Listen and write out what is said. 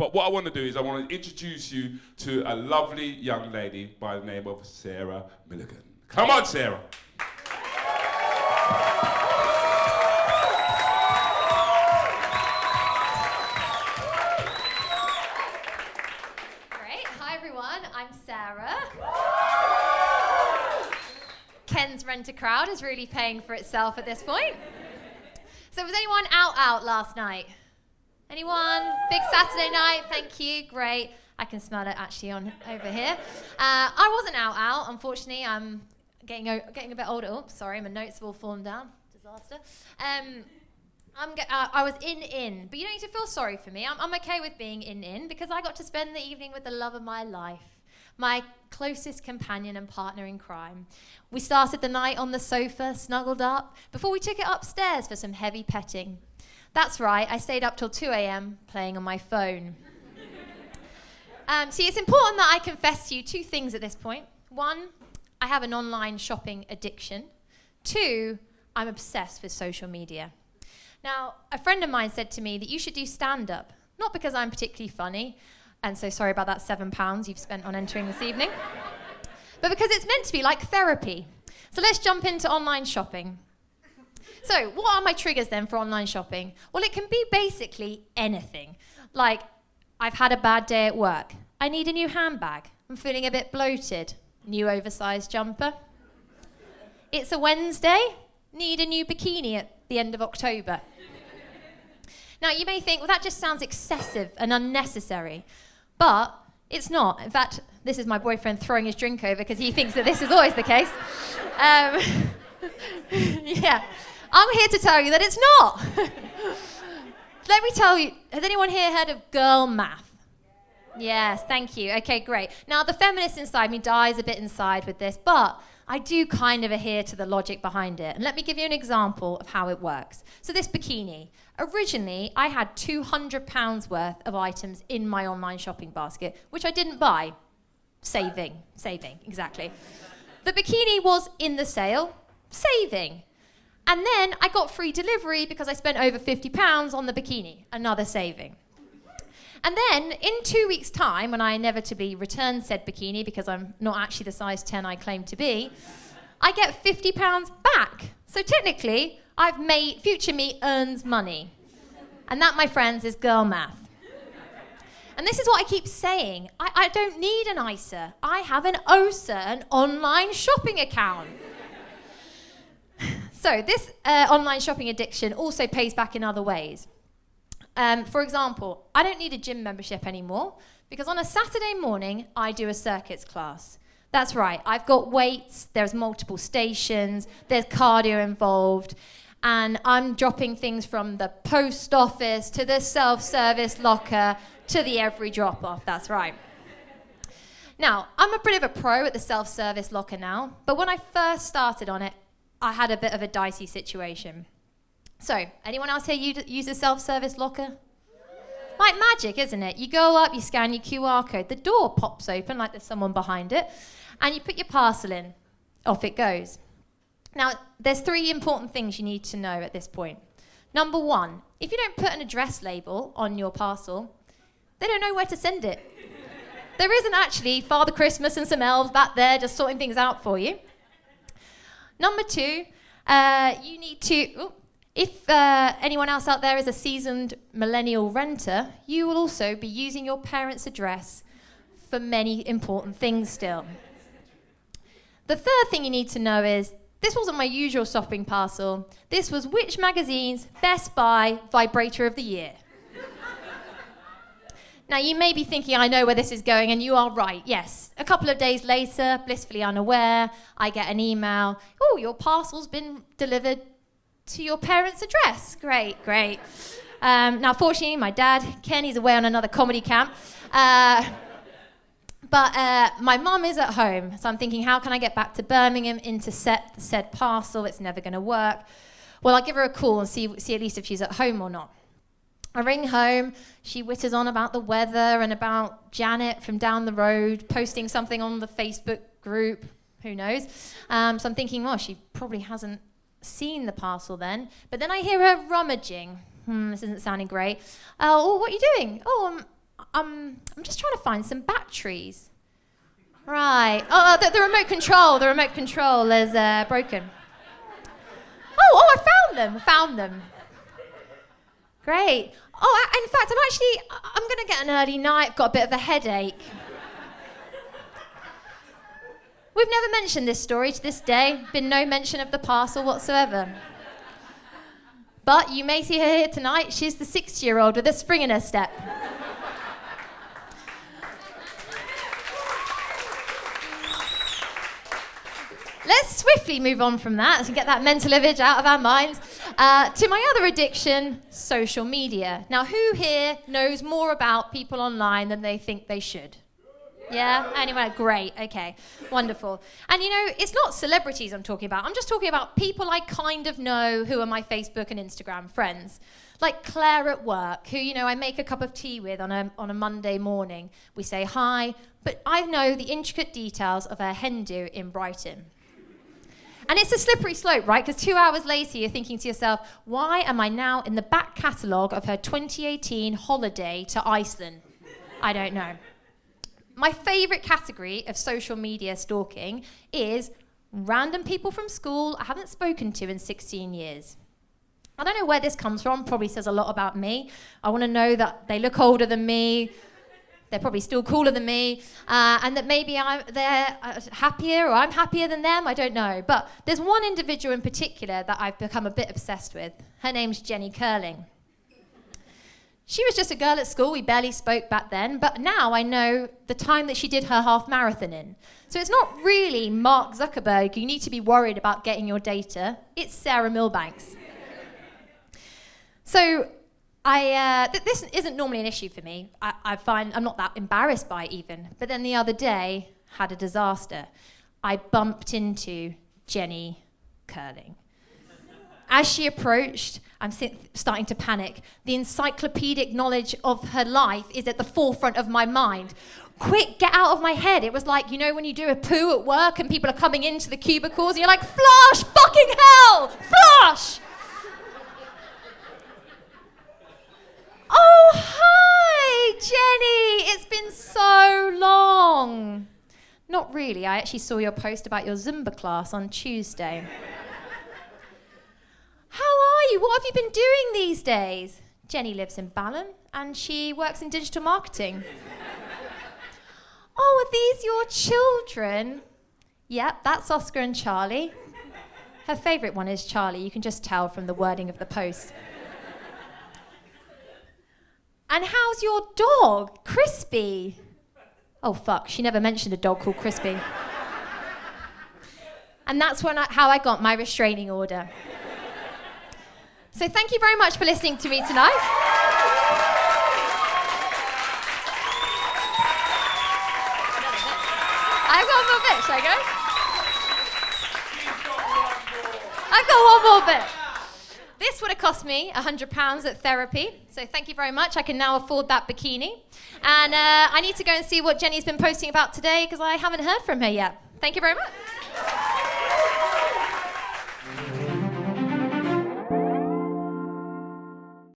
But what I want to do is I want to introduce you to a lovely young lady by the name of Sarah Milligan. Come on, Sarah. Great. Hi, everyone. I'm Sarah. Ken's Rent-A-Crowd is really paying for itself at this point. So was anyone out last night? Anyone? Big Saturday night, thank you, great. I can smell it actually on over here. I wasn't out, unfortunately. I'm getting a bit older. Oops, sorry, my notes have all fallen down. Disaster. I was in, but you don't need to feel sorry for me. I'm okay with being in because I got to spend the evening with the love of my life, my closest companion and partner in crime. We started the night on the sofa, snuggled up, before we took it upstairs for some heavy petting. That's right, I stayed up till 2 a.m. playing on my phone. See, it's important that I confess to you two things at this point. One, I have an online shopping addiction. Two, I'm obsessed with social media. Now, a friend of mine said to me that you should do stand-up, not because I'm particularly funny, and so sorry about that £7 you've spent on entering this evening, but because it's meant to be like therapy. So let's jump into online shopping. So what are my triggers then for online shopping? Well, it can be basically anything. Like, I've had a bad day at work. I need a new handbag. I'm feeling a bit bloated. New oversized jumper. It's a Wednesday. Need a new bikini at the end of October. Now, you may think, well, that just sounds excessive and unnecessary. But it's not. In fact, this is my boyfriend throwing his drink over because he thinks that this is always the case. Yeah. I'm here to tell you that it's not. Let me tell you, has anyone here heard of girl math? Yes, thank you. Okay, great. Now, the feminist inside me dies a bit inside with this, but I do kind of adhere to the logic behind it. And let me give you an example of how it works. So this bikini, originally, I had £200 worth of items in my online shopping basket, which I didn't buy. Saving, exactly. The bikini was in the sale, saving. And then I got free delivery because I spent over £50 on the bikini, another saving. And then in 2 weeks' time, when I inevitably return said bikini because I'm not actually the size 10 I claim to be, I get £50 back. So technically, I've made, future me earns money. And that, my friends, is girl math. And this is what I keep saying. I don't need an ISA. I have an OSA, an online shopping account. So this online shopping addiction also pays back in other ways. For example, I don't need a gym membership anymore because on a Saturday morning, I do a circuits class. That's right, I've got weights, there's multiple stations, there's cardio involved, and I'm dropping things from the post office to the self-service locker to the every drop-off, that's right. Now, I'm a bit of a pro at the self-service locker now, but when I first started on it, I had a bit of a dicey situation. So, anyone else here use a self-service locker? Like magic, isn't it? You go up, you scan your QR code, the door pops open like there's someone behind it, and you put your parcel in. Off it goes. Now, there's 3 important things you need to know at this point. Number 1, if you don't put an address label on your parcel, they don't know where to send it. There isn't actually Father Christmas and some elves back there just sorting things out for you. Number 2, you need to... If anyone else out there is a seasoned millennial renter, you will also be using your parents' address for many important things still. The third thing you need to know is, this wasn't my usual shopping parcel. This was Which Magazine's Best Buy Vibrator of the Year. Now, you may be thinking, I know where this is going, and you are right, yes. A couple of days later, blissfully unaware, I get an email. Oh, your parcel's been delivered to your parents' address. Great. Now, fortunately, my dad, Ken, he's away on another comedy camp. But my mum is at home, so I'm thinking, how can I get back to Birmingham, intercept the said parcel? It's never going to work. Well, I'll give her a call and see at least if she's at home or not. I ring home, she whitters on about the weather and about Janet from down the road posting something on the Facebook group, who knows. So I'm thinking, well, she probably hasn't seen the parcel then. But then I hear her rummaging. This isn't sounding great. Oh, what are you doing? I'm just trying to find some batteries. Right. Oh, the remote control is broken. Oh, I found them. Great. Oh, in fact, I'm going to get an early night. Got a bit of a headache. We've never mentioned this story to this day. Been no mention of the parcel whatsoever. But you may see her here tonight. She's the 60-year-old with a spring in her step. Let's swiftly move on from that and get that mental image out of our minds to my other addiction, social media. Now, who here knows more about people online than they think they should? Yeah? Anyway, great. Okay. Wonderful. And, it's not celebrities I'm talking about. I'm just talking about people I kind of know who are my Facebook and Instagram friends. Like Claire at work, who, I make a cup of tea with on a Monday morning. We say hi, but I know the intricate details of her hen do in Brighton. And it's a slippery slope, right? Because 2 hours later, you're thinking to yourself, why am I now in the back catalogue of her 2018 holiday to Iceland? I don't know. My favourite category of social media stalking is random people from school I haven't spoken to in 16 years. I don't know where this comes from, probably says a lot about me. I want to know that they look older than me, they're probably still cooler than me, and that maybe they're happier or I'm happier than them, I don't know. But there's one individual in particular that I've become a bit obsessed with. Her name's Jenny Curling. She was just a girl at school, we barely spoke back then, but now I know the time that she did her half marathon in. So it's not really Mark Zuckerberg you need to be worried about getting your data, it's Sarah Milbanks. So this isn't normally an issue for me. I find I'm not that embarrassed by it even. But then the other day, had a disaster. I bumped into Jenny Curling. As she approached, I'm starting to panic. The encyclopedic knowledge of her life is at the forefront of my mind. Quick, get out of my head. It was like, when you do a poo at work and people are coming into the cubicles and you're like, flush, fucking hell, flush! Oh, hi, Jenny. It's been so long. Not really. I actually saw your post about your Zumba class on Tuesday. How are you? What have you been doing these days? Jenny lives in Balham and she works in digital marketing. Oh, are these your children? Yep, that's Oscar and Charlie. Her favourite one is Charlie. You can just tell from the wording of the post. And how's your dog, Crispy? Oh, fuck, she never mentioned a dog called Crispy. And that's how I got my restraining order. So thank you very much for listening to me tonight. I've got one more bit, shall I go? I've got one more bit. This would have cost me £100 at therapy, so thank you very much. I can now afford that bikini. And I need to go and see what Jenny's been posting about today because I haven't heard from her yet. Thank you very much.